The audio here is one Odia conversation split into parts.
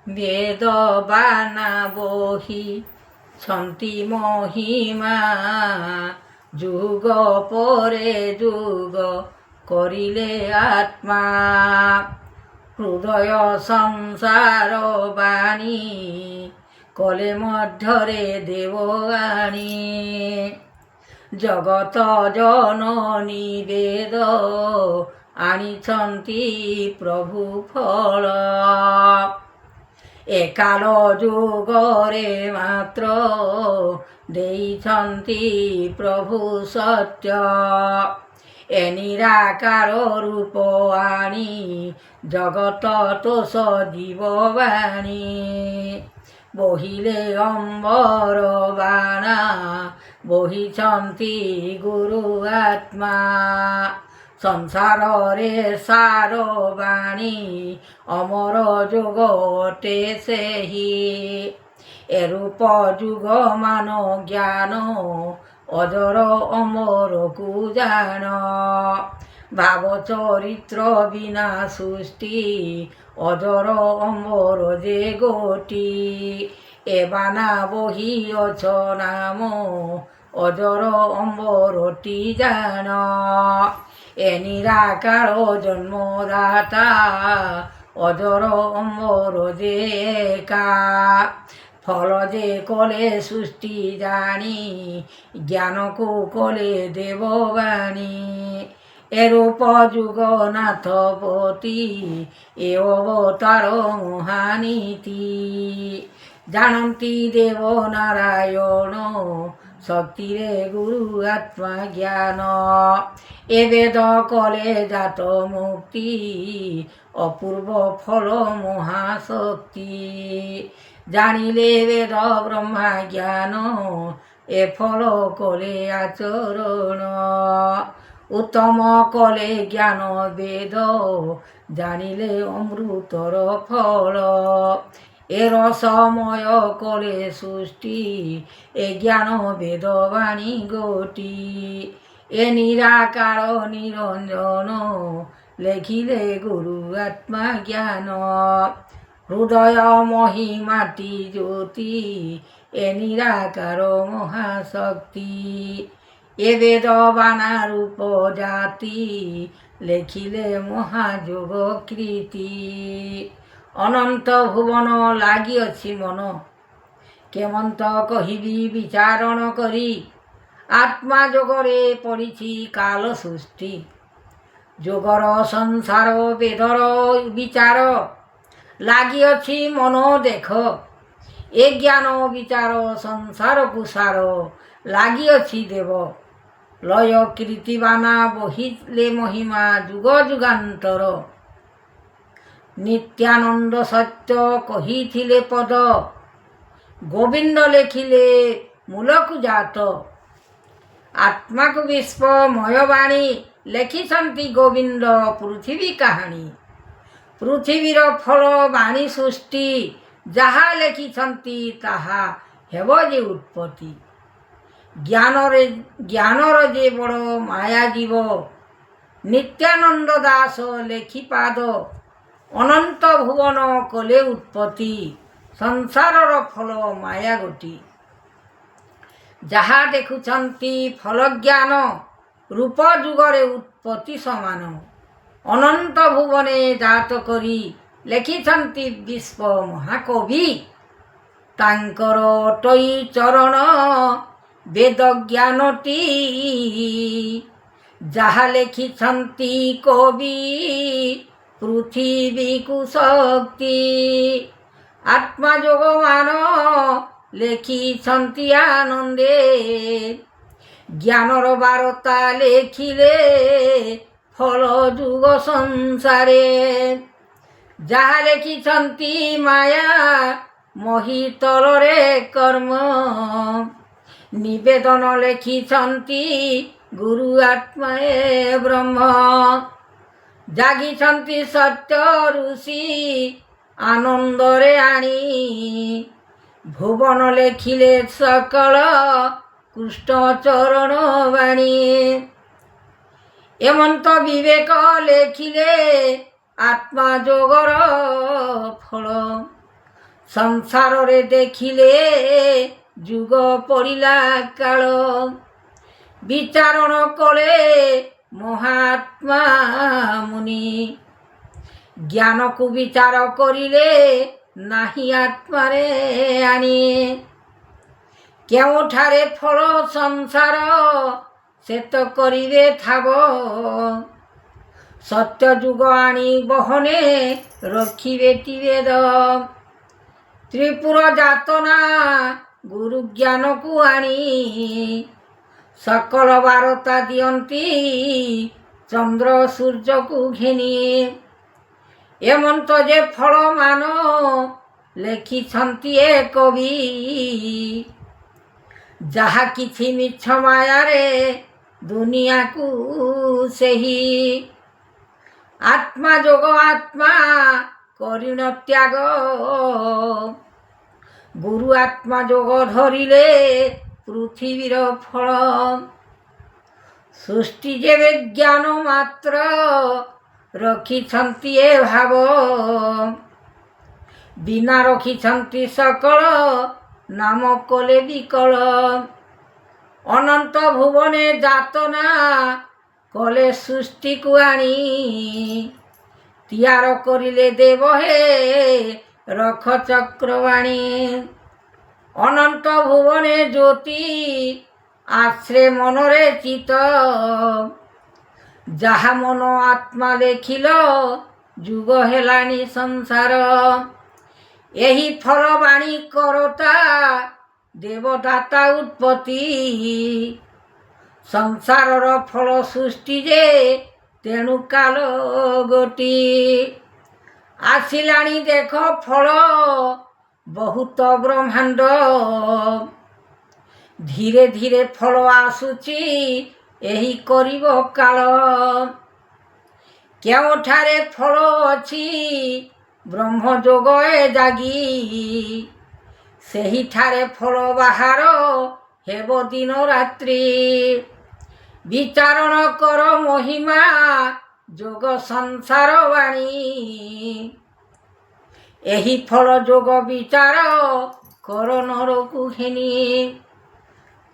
ବେଦବାନା ବହି ଛନ୍ତି ମହିମା, ଯୁଗ ପରେ ଯୁଗ କରିଲେ ଆତ୍ମା। ହୃଦୟ ସଂସାର ବାଣୀ, କଲେ ମଧ୍ୟରେ ଦେବବାଣୀ। ଜଗତ ଜନନୀ ବେଦ, ଆଣିଛନ୍ତି ପ୍ରଭୁ ଫଳ। ଏକାଲ ଯୁଗରେ ମାତ୍ର, ଦେଇଛନ୍ତି ପ୍ରଭୁ ସତ୍ୟ। ଏ ନିରାକାର ରୂପ ଆଣି, ଜଗତ ତୋଷ ଜୀବବାଣୀ। ବୋହିଲେ ଅମ୍ବର ବାଣା, ବୋହିଛନ୍ତି ଗୁରୁ ଆତ୍ମା। ସଂସାରରେ ସାର ବାଣୀ, ଅମର ଯୋଗ ଅଟେ ସେହି। ଏ ରୂପ ଯୁଗ ମାନ ଜ୍ଞାନ, ଅଜର ଅମରକୁ ଜାଣ। ଭାବ ଚରିତ୍ର ବିନା ସୃଷ୍ଟି, ଅଜର ଅମର ଯେ ଗୋଟି। ଏ ବାନା ବହି ଅଛ ନାମ, ଅଜର ଅମରଟି ଜାଣ। ଏ ନିରାକାର ଜନ୍ମଦାତା, ଅଜର ଅମର ଯେ ଏକା। ଫଳ ଯେ କଲେ ସୃଷ୍ଟି ଜାଣି, ଜ୍ଞାନକୁ କଲେ ଦେବବାଣୀ। ଏ ରୂପ ଯୁଗ ନାଥପତି, ଏ ଅବତାର ମହାନୀତି। ଜାଣନ୍ତି ଦେବ ନାରାୟଣ, ଶକ୍ତିରେ ଗୁରୁ ଆତ୍ମା ଜ୍ଞାନ। ଏ ବେଦ କଲେ ଜାତ ମୁକ୍ତି, ଅପୂର୍ବ ଫଳ ମହାଶକ୍ତି। ଜାଣିଲେ ବେଦ ବ୍ରହ୍ମା ଜ୍ଞାନ, ଏ ଫଳ କଲେ ଆଚରଣ। ଉତ୍ତମ କଲେ ଜ୍ଞାନ ବେଦ, ଜାଣିଲେ ଅମୃତର ଫଳ। ଏ ରସମୟ କଲେ ସୃଷ୍ଟି, ଏ ଜ୍ଞାନ ବେଦ ବାଣୀ ଗୋଟି। ଏ ନିରାକାର ନିରଞ୍ଜନ, ଲେଖିଲେ ଗୁରୁ ଆତ୍ମା ଜ୍ଞାନ। ହୃଦୟ ମହିମାଟି ଜ୍ୟୋତି, ଏ ନିରାକାର ମହାଶକ୍ତି। ଏ ବେଦ ବାନା ରୂପ ଜାତି, ଲେଖିଲେ ମହାଯୋଗ କୀର୍ତ୍ତି। ଅନନ୍ତ ଭୁବନ ଲାଗିଅଛି ମନ, କେମନ୍ତ କହିବି ବିଚାରଣ କରି। ଆତ୍ମା ଯୋଗରେ ପଡ଼ିଛି କାଳ ସୃଷ୍ଟି, ଯୋଗର ସଂସାର ବେଦର ବିଚାର। ଲାଗିଅଛି ମନ ଦେଖ, ଏ ଜ୍ଞାନ ବିଚାର ସଂସାରକୁ ସାର। ଲାଗିଅଛି ଦେବ ଲୟ କୀର୍ତ୍ତି ବାନା, ବହିଲେ ମହିମା ଯୁଗ ଯୁଗାନ୍ତର। ନିତ୍ୟାନନ୍ଦ ସତ୍ୟ କହିଥିଲେ ପଦ, ଗୋବିନ୍ଦ ଲେଖିଲେ ମୂଳକୁ ଜାତ। ଆତ୍ମାକୁ ବିଶ୍ୱମୟ ବାଣୀ, ଲେଖିଛନ୍ତି ଗୋବିନ୍ଦ ପୃଥିବୀ କାହାଣୀ। ପୃଥିବୀର ଫଳ ବାଣୀ ସୃଷ୍ଟି, ଯାହା ଲେଖିଛନ୍ତି ତାହା ହେବ ଯେ ଉତ୍ପତ୍ତି। ଜ୍ଞାନର ଯେ ବଡ଼ ମାୟା ଜୀବ, ନିତ୍ୟାନନ୍ଦ ଦାସ ଲେଖିପାଦ। ଅନନ୍ତ ଭୁବନ କଲେ ଉତ୍ପତ୍ତି, ସଂସାରର ଫଳ ମାୟା ଗୋଟି। ଯାହା ଦେଖୁଛନ୍ତି ଫଳ ଜ୍ଞାନ, ରୂପ ଯୁଗରେ ଉତ୍ପତ୍ତି ସମାନ। ଅନନ୍ତ ଭୁବନେ ଜାତ କରି, ଲେଖିଛନ୍ତି ବିଶ୍ୱ ମହାକବି। ତାଙ୍କର ଅଟଇ ଚରଣ ବେଦ ଜ୍ଞାନଟି, ଯାହା ଲେଖିଛନ୍ତି କବି ପୃଥିବୀକୁ ଶକ୍ତି। ଆତ୍ମା ଯୋଗମାନ ଲେଖିଛନ୍ତି ଆନନ୍ଦେ, ଜ୍ଞାନର ବାରତା ଲେଖିଲେ ଫଳ ଯୁଗ ସଂସାରେ। ଯାହା ଲେଖିଛନ୍ତି ମାୟା ମହିତଳରେ କର୍ମ, ନିବେଦନ ଲେଖିଛନ୍ତି ଗୁରୁ ଆତ୍ମା ଏ ବ୍ରହ୍ମ। ଜାଗିଛନ୍ତି ସତ୍ୟ ଋଷି ଆନନ୍ଦରେ ଆଣି, ଭୁବନ ଲେଖିଲେ ସକଳ କୃଷ୍ଣ ଚରଣ ବାଣୀ। ଏମନ୍ତ ବିବେକ ଲେଖିଲେ ଆତ୍ମା ଯୋଗର ଫଳ। ସଂସାରରେ ଦେଖିଲେ ଯୁଗ ପଡ଼ିଲା କାଳ। ବିଚାରଣ କଲେ ମହାତ୍ମା ମୁନି। ଜ୍ଞାନକୁ ବିଚାର କରିଲେ ନାହିଁ ଆତ୍ମାରେ ଆଣି। କେଉଁଠାରେ ଫଳ ସଂସାର ସେତ କରିବେ ଠାବ। ସତ୍ୟ ଯୁଗ ଆଣି ବହନେ ରଖିବେ ବେଦ। ତ୍ରିପୁର ଯାତନା ଗୁରୁ ଜ୍ଞାନକୁ ଆଣି। ସକଳ ବାରତା ଦିଅନ୍ତି ଚନ୍ଦ୍ର ସୂର୍ଯ୍ୟକୁ ଘେନି। ଏମନ୍ତ ଯେ ଫଳମାନ ଲେଖିଛନ୍ତି ଏ କବି। ଯାହା କିଛି ମିଛ ମାୟାରେ ଦୁନିଆକୁ ସେହି। ଆତ୍ମା ଯୋଗ ଆତ୍ମା କରିଣ ତ୍ୟାଗ। ଗୁରୁ ଆତ୍ମା ଯୋଗ ଧରିଲେ ପୃଥିବୀର ଫଳ। ସୃଷ୍ଟି ଯେବେ ଜ୍ଞାନ ମାତ୍ର ରଖିଛନ୍ତି ଏ ଭାବ। ବିନା ରଖିଛନ୍ତି ସକଳ ନାମ କଲେ ବିକଳ। ଅନନ୍ତ ଭୁବନେ ଯାତନା କଲେ ସୃଷ୍ଟିକୁ ଆଣି। ତିଆର କରିଲେ ଦେବ ହେ ରଖ ଚକ୍ରବାଣୀ। ଅନନ୍ତ ଭୁବନେ ଜ୍ୟୋତି ଆଶ୍ରେ ମନରେ ଚିତ। ଯାହା ମନ ଆତ୍ମା ଲେଖିଲ ଯୁଗ ହେଲାଣି ସଂସାର। ଏହି ଫଳ ବାଣୀ କରତା ଦେବଦାତା ଉତ୍ପତ୍ତି। ସଂସାରର ଫଳ ସୃଷ୍ଟି ଯେ ତେଣୁ କାଳ ଗୋଟି। ଆସିଲାଣି ଦେଖ ଫଳ ବହୁତ ବ୍ରହ୍ମାଣ୍ଡ। ଧୀରେ ଧୀରେ ଫଳ ଆସୁଛି ଏହି କରିବ କାଳ। କେଉଁଠାରେ ଫଳ ଅଛି ବ୍ରହ୍ମଯୋଗ ଏ ଜାଗି। ସେହିଠାରେ ଫଳ ବାହାର ହେବ ଦିନ ରାତ୍ରି। ବିଚାରଣ କର ମହିମା ଯୋଗ ସଂସାର ବାଣୀ। ଏହି ଫଳ ଯୋଗ ବିଚାର କର ନରକୁ ଘେନି।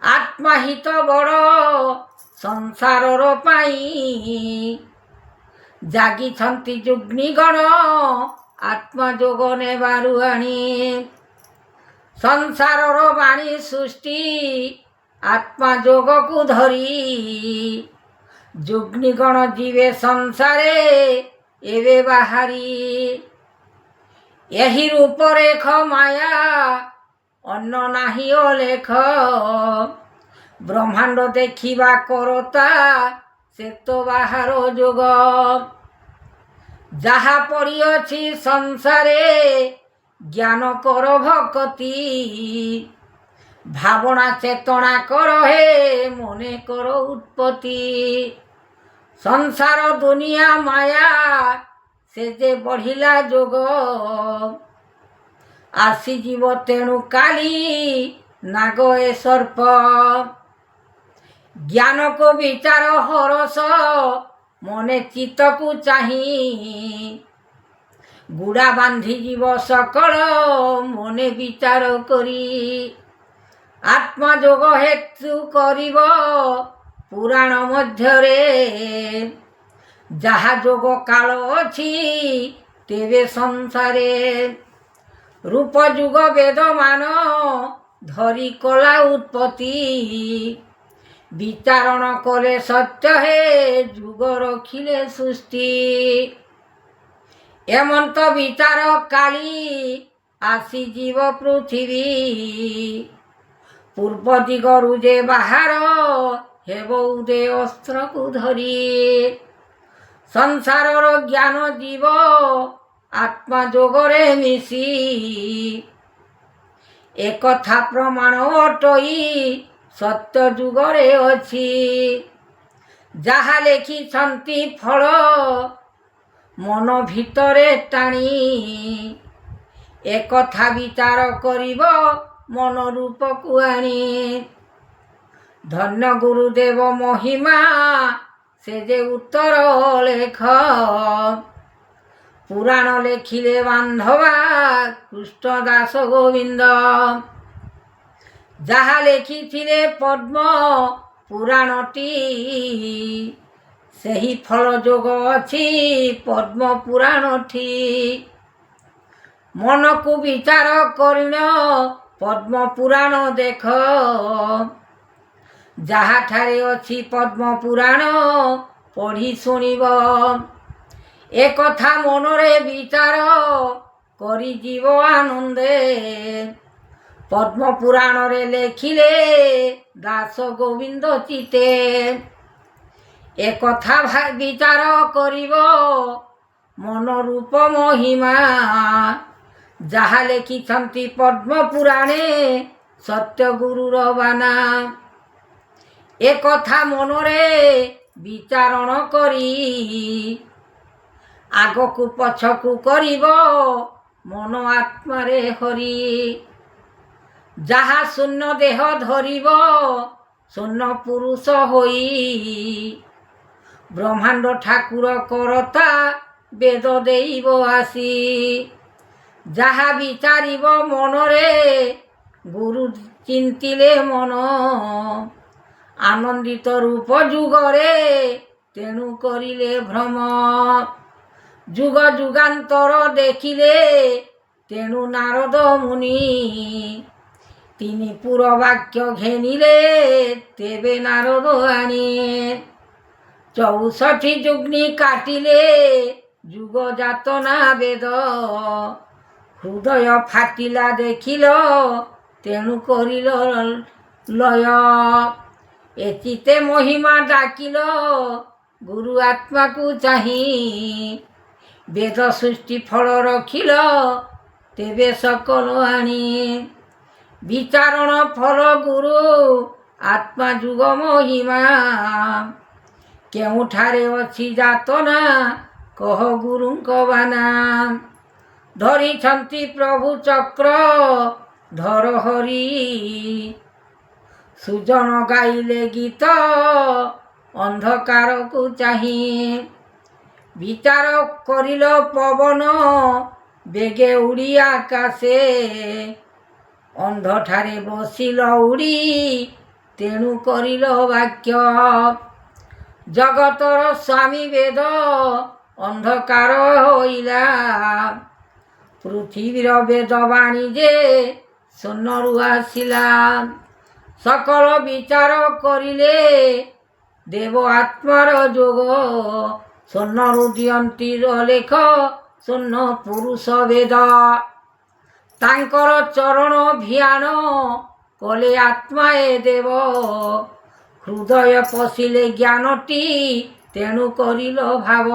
ଆତ୍ମାହିତ ବଡ଼ ସଂସାରର ପାଇଁ। ଜାଗିଛନ୍ତି ଯୁଗ୍ନିଗଣ ଆତ୍ମା ଯୋଗ ନେବାରୁ ଆଣି। ସଂସାରର ବାଣୀ ସୃଷ୍ଟି ଆତ୍ମା ଯୋଗକୁ ଧରି। ଯୁଗ୍ନିଗଣ ଯିବେ ସଂସାରେ ଏବେ ବାହାରି। ଏହି ରୂପରେଖ ମାୟା ଅନ୍ନ ନାହିଁ ଅଲେଖ। ବ୍ରହ୍ମାଣ୍ଡ ଦେଖିବା କରତା ସେ ତ ବାହାର ଯୋଗ। ଯାହା ପଡ଼ିଅଛି ସଂସାରେ ଜ୍ଞାନ କର ଭକତି। ଭାବନା ଚେତନା କର ହେ ମନେ କର ଉତ୍ପତ୍ତି। ସଂସାର ଦୁନିଆ ମାୟା ସେ ଯେ ବଢ଼ିଲା ଯୋଗ। ଆସିଯିବ ତେଣୁ କାଲି ନାଗ ଏ ସର୍ପ। ଜ୍ଞାନକୁ ବିଚାର ହରସ ମନେ ଚିତ୍ତକୁ ଚାହିଁ। ଗୁଡ଼ା ବାନ୍ଧିଯିବ ସକଳ ମନେ ବିଚାର କରି। ଆତ୍ମା ଯୋଗ ହେତୁ କରିବ ପୁରାଣ ମଧ୍ୟରେ। ଯାହା ଯୋଗ କାଳ ଅଛି ତେବେ ସଂସାରେ। ରୂପ ଯୁଗ ବେଦମାନ ଧରି କଲା ଉତ୍ପତ୍ତି। ବିଚାରଣ କଲେ ସତ୍ୟ ହେ ଯୁଗ ରଖିଲେ ସୃଷ୍ଟି। ଏମନ୍ତ ବିଚାର କାଲି ଆସିଯିବ ପୃଥିବୀ। ପୂର୍ବ ଦିଗରୁ ଯେ ବାହାର ହେବ ଉଦୟ ଅସ୍ତ୍ରକୁ ଧରି। ସଂସାରର ଜ୍ଞାନ ଯିବ ଆତ୍ମା ଯୋଗରେ ମିଶି। ଏକଥା ପ୍ରମାଣ ଅଟଇ ସତ୍ୟ ଯୁଗରେ ଅଛି। ଯାହା ଲେଖିଛନ୍ତି ଫଳ ମନ ଭିତରେ ଟାଣି। ଏକଥା ବିଚାର କରିବ ମନ ରୂପକୁ ଆଣି। ଧନ୍ୟ ଗୁରୁଦେବ ମହିମା ସେ ଯେ ଉତ୍ତର ଲେଖ। ପୁରାଣ ଲେଖିଲେ ବାନ୍ଧବା କୃଷ୍ଣ ଦାସ ଗୋବିନ୍ଦ। ଯାହା ଲେଖିଥିଲେ ପଦ୍ମ ପୁରାଣଟି, ସେହି ଫଳ ଯୋଗ ଅଛି ପଦ୍ମ ପୁରାଣଠି। ମନକୁ ବିଚାର କରିନ ପଦ୍ମ ପୁରାଣ ଦେଖ, ଯାହାଠାରେ ଅଛି ପଦ୍ମ ପୁରାଣ ପଢ଼ି ଶୁଣିବ। ଏକଥା ମନରେ ବିଚାର କରିଯିବ ଆନନ୍ଦେ, ପଦ୍ମ ପୁରାଣରେ ଲେଖିଲେ ଦାସ ଗୋବିନ୍ଦ ଚିତେ। ଏକଥା ବିଚାର କରିବ ମନ ରୂପ ମହିମା, ଯାହା ଲେଖିଛନ୍ତି ପଦ୍ମ ପୁରାଣେ ସତ୍ୟଗୁରୁର ବାନା। ଏକଥା ମନରେ ବିଚାରଣ କରି ଆଗକୁ ପଛକୁ କରିବ ମନ ଆତ୍ମାରେ ହରି। ଯାହା ଶୂନ୍ୟ ଦେହ ଧରିବ ଶୂନ୍ୟ ପୁରୁଷ ହୋଇ, ବ୍ରହ୍ମାଣ୍ଡ ଠାକୁର କରତା ବେଦ ଦେଇବ ଆସି। ଯାହା ବିଚାରିବ ମନରେ ଗୁରୁ ଚିନ୍ତିଲେ ମନ, ଆନନ୍ଦିତ ରୂପ ଯୁଗରେ ତେଣୁ କରିଲେ ଭ୍ରମ। ଯୁଗ ଯୁଗାନ୍ତର ଦେଖିଲେ ତେଣୁ ନାରଦ ମୁନି, ତିନି ପୁର ବାକ୍ୟ ଘେନିଲେ ତେବେ ନାରଦ ଆଣି। 64 ଯୁଗ୍ନି କାଟିଲେ ଯୁଗ ଯାତନା ବେଦ, ହୃଦୟ ଫାଟିଲା ଦେଖିଲ ତେଣୁ କରିଲ ଲୟ। ଏଚିତେ ମହିମା ଡାକିଲ ଗୁରୁ ଆତ୍ମାକୁ ଚାହିଁ, ବେଦ ସୃଷ୍ଟି ଫଳ ରଖିଲ ତେବେ ସକଲ ଆଣି। ବିଚାରଣ ଫଳ ଗୁରୁ ଆତ୍ମା ଯୁଗ ମହିମା, କେଉଁଠାରେ ଅଛି ଯାତନା କହ ଗୁରୁଙ୍କ ବାନା। ଧରିଛନ୍ତି ପ୍ରଭୁ ଚକ୍ର ଧର ହରି, ସୁଜନ ଗାଇଲେ ଗୀତ ଅନ୍ଧକାରକୁ ଚାହିଁ। ବିଚାର କରିଲ ପବନ ବେଗେ ଉଡ଼ି ଆକାଶେ, ଅନ୍ଧଠାରେ ବସିଲ ଉଡ଼ି ତେଣୁ କରିଲ ବାକ୍ୟ। ଜଗତର ସ୍ୱାମୀ ବେଦ ଅନ୍ଧକାର ହୋଇଲା, ପୃଥିବୀର ବେଦବାଣୀ ଯେ ଶୂନ୍ୟରୁ ଆସିଲା। ସକଳ ବିଚାର କରିଲେ ଦେବ ଆତ୍ମାର ଯୋଗ, ଶୂନ୍ୟରୁ ଦିଅନ୍ତି ଲେଖ ଶୂନ୍ୟ ପୁରୁଷ ବେଦ। ତାଙ୍କର ଚରଣ ଭିଆନ କଲେ ଆତ୍ମା ଏ ଦେବ, ହୃଦୟ ପଶିଲେ ଜ୍ଞାନଟି ତେଣୁ କରିଲ ଭାବ।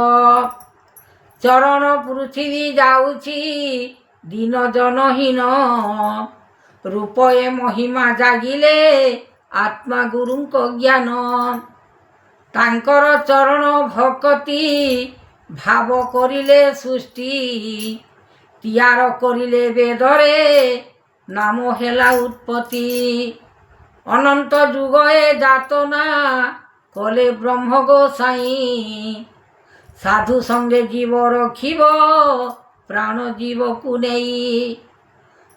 ଚରଣ ପୃଥିବୀ ଯାଉଛି ଦିନ ଜନହୀନ, ରୂପଏ ମହିମା ଜାଗିଲେ ଆତ୍ମା ଗୁରୁଙ୍କ ଜ୍ଞାନ। ତାଙ୍କର ଚରଣ ଭକତି ଭାବ କରିଲେ ସୃଷ୍ଟି, ତିଆର କରିଲେ ବେଦରେ ନାମ ହେଲା ଉତ୍ପତ୍ତି। ଅନନ୍ତ ଯୁଗ ଏ ଯାତନା କଲେ ବ୍ରହ୍ମ ଗୋସାଇଁ, ସାଧୁ ସଙ୍ଗେ ଜୀବ ରଖିବ ପ୍ରାଣ ଜୀବକୁ ନେଇ।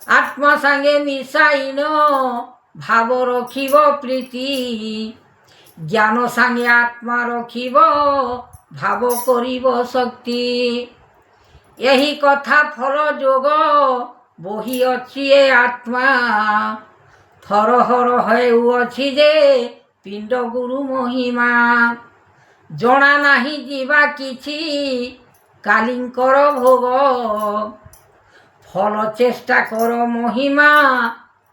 ଆତ୍ମା ସାଙ୍ଗେ ମିଶାଇନ ଭାବ ରଖିବ ପ୍ରୀତି, ଜ୍ଞାନ ସାଙ୍ଗେ ଆତ୍ମା ରଖିବ ଭାବ କରିବ ଶକ୍ତି। ଏହି କଥା ଫଳ ଯୋଗ ବହି ଅଛି ଏ ଆତ୍ମା, ଥରହର ହେଉଅଛି ଯେ ପିଣ୍ଡ ଗୁରୁ ମହିମା। ଜଣା ନାହିଁ ଯିବା କିଛି କାଲିଙ୍କର ଭୋଗ, ଫଳ ଚେଷ୍ଟା କର ମହିମା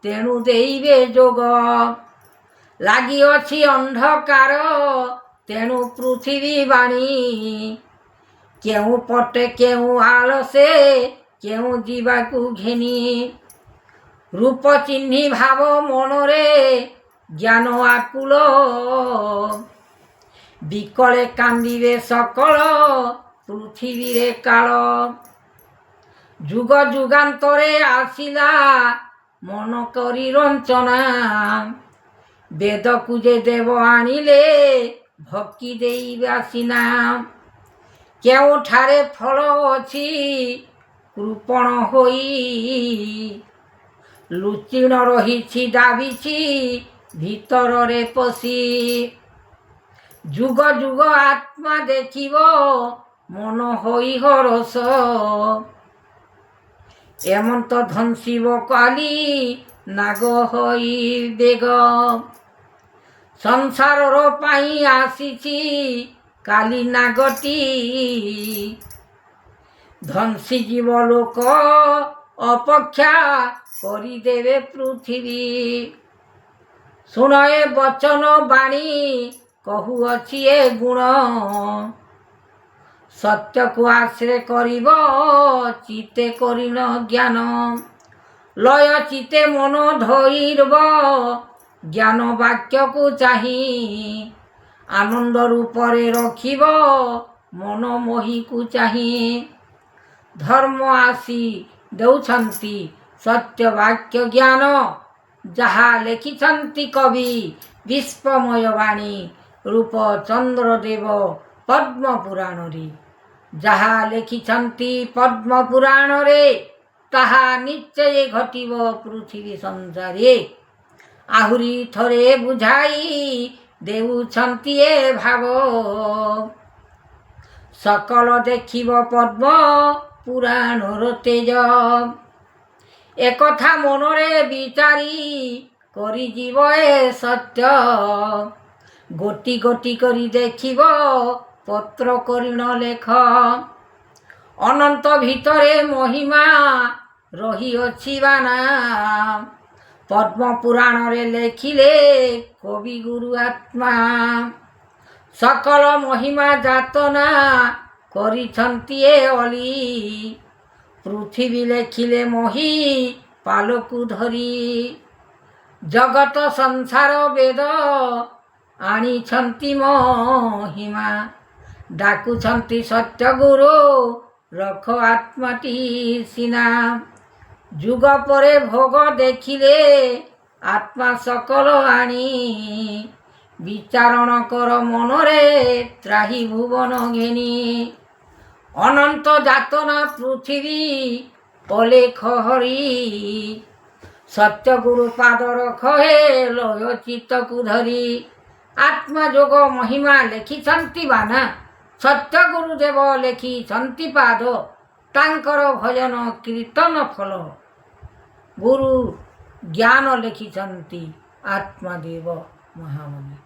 ତେଣୁ ଦେଇବେ ଯୋଗ। ଲାଗିଅଛି ଅନ୍ଧକାର ତେଣୁ ପୃଥିବୀ ବାଣୀ, କେଉଁ ପଟେ କେଉଁ ଆଳସେ କେଉଁ ଯିବାକୁ ଘେନି। ରୂପ ଚିହ୍ନି ଭାବ ମନରେ ଜ୍ଞାନ ଆକୁଳ, ବିକଳେ କାନ୍ଦିବେ ସକଳ ପୃଥିବୀରେ କାଳ। ଯୁଗ ଯୁଗାନ୍ତରେ ଆସିଲା ମନ କରି ରଞ୍ଚନା, ବେଦକୁ ଯେ ଦେବ ଆଣିଲେ ଭକ୍ତି ଦେଇବା ସିନା। କେଉଁଠାରେ ଫଳ ଅଛି କୃପଣ ହୋଇ, ଲୁଚିଣ ରହିଛି ଦାବିଛି ଭିତରରେ ପଶି। ଯୁଗ ଯୁଗ ଆତ୍ମା ଦେଖିବ ମନ ହୋଇ ହରସ, ଏମନ୍ତ ଧ୍ୱଂସିବ କାଲି ନାଗ ହୋଇ ବେଗ। ସଂସାରର ପାଇଁ ଆସିଛି କାଲି ନାଗଟି, ଧ୍ୱଂସିଯିବ ଲୋକ ଅପେକ୍ଷା କରିଦେବେ ପୃଥିବୀ। ଶୁଣ ଏ ବଚନ ବାଣୀ କହୁଅଛି ଏ ଗୁଣ, ସତ୍ୟକୁ ଆଶ୍ରୟ କରିବ ଚିତେ କରିନ ଜ୍ଞାନ। ଲୟ ଚିତେ ମନ ଧରିବ ଜ୍ଞାନ ବାକ୍ୟକୁ ଚାହିଁ, ଆନନ୍ଦ ରୂପରେ ରଖିବ ମନ ମୋହିକୁ ଚାହିଁ। ଧର୍ମ ଆସି ଦେଉଛନ୍ତି ସତ୍ୟ ବାକ୍ୟ ଜ୍ଞାନ, ଯାହା ଲେଖିଛନ୍ତି କବି ବିଶ୍ୱମୟ ବାଣୀ ରୂପ ଚନ୍ଦ୍ରଦେବ ପଦ୍ମ ପୁରାଣରେ। ଯାହା ଲେଖିଛନ୍ତି ପଦ୍ମ ପୁରାଣରେ ତାହା ନିଶ୍ଚୟ ଘଟିବ ପୃଥିବୀ ସଂସାରେ। ଆହୁରି ଥରେ ବୁଝାଇ ଦେଉଛନ୍ତି ଏ ଭାବ, ସକଳ ଦେଖିବ ପଦ୍ମ ପୁରାଣର ତେଜ। ଏକଥା ମନରେ ବିଚାରି କରିଯିବ ଏ ସତ୍ୟ, ଗୋଟି ଗୋଟି କରି ଦେଖିବ ପତ୍ର କରିଣ ଲେଖ। ଅନନ୍ତ ଭିତରେ ମହିମା ରହିଅଛି ବାନା, ପଦ୍ମ ପୁରାଣରେ ଲେଖିଲେ କବି ଗୁରୁ ଆତ୍ମା। ସକଳ ମହିମା ଯାତନା କରିଛନ୍ତି ଏ ଅଲି, ପୃଥିବୀ ଲେଖିଲେ ମହି ପାଲକୁ ଧରି। ଜଗତ ସଂସାର ବେଦ ଆଣିଛନ୍ତି ମହିମା, ଡାକୁଛନ୍ତି ସତ୍ୟ ଗୁରୁ ରଖ ଆତ୍ମାଟି ସିନା। ଯୁଗ ପରେ ଭୋଗ ଦେଖିଲେ ଆତ୍ମା ସକଳ ଆଣି, ବିଚାରଣ କର ମନରେ ତ୍ରାହି ଭୁବନ ଘେନି। ଅନନ୍ତ ଯାତନା ପୃଥିବୀ ଅଲେଖ ହରି, ସତ୍ୟ ଗୁରୁ ପାଦ ରଖ ହେ ଲୟ ଚିତ୍ତକୁ ଧରି। ଆତ୍ମା ଯୋଗ ମହିମା ଲେଖିଛନ୍ତି ବାନା, ସତ୍ୟ ଗୁରୁଦେବ ଲେଖିଛନ୍ତି ପାଦ, ତାଙ୍କର ଭଜନ କୀର୍ତ୍ତନ ଫଳ। ଗୁରୁ ଜ୍ଞାନ ଲେଖିଛନ୍ତି ଆତ୍ମାଦେବ ମହାମୁନି।